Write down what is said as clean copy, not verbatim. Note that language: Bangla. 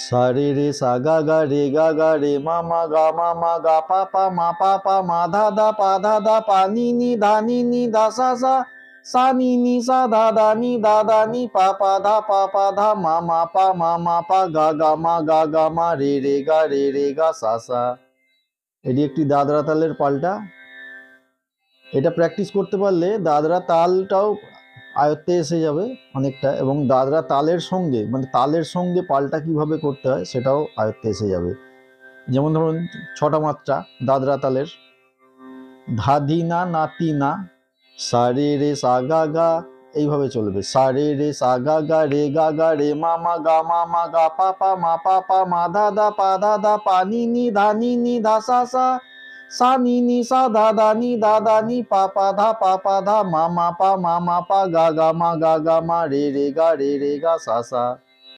সা রে রে সা গা গা রে গা গা রে মা মা গা পা পা মা ধা দা পা নি ধা সা নি সা দা নি পা ধা মা পা গা মা রে গা সা। এটি একটি দাদরা তালের পাল্টা। এটা প্র্যাকটিস করতে পারলে দাদরা তালটাও আয়ত্তে এসে যাবে অনেকটা, এবং দাদরা তালের সঙ্গে মানে তালের সঙ্গে পাল্টা কিভাবে করতে হয় সেটাও আয়ত্তে এসে যাবে। যেমন ধরুন 6টা মাত্রা দাদরা তালের, ধাধি না নাতি না, সা রে রে সা গা গা, এইভাবে চলবে। সা রে রে সা গা গা রে মা গা পা পা মা দা পা নি ধা সা নি সা দা নি পা ধা মা পা গা মা রে রে গা সা।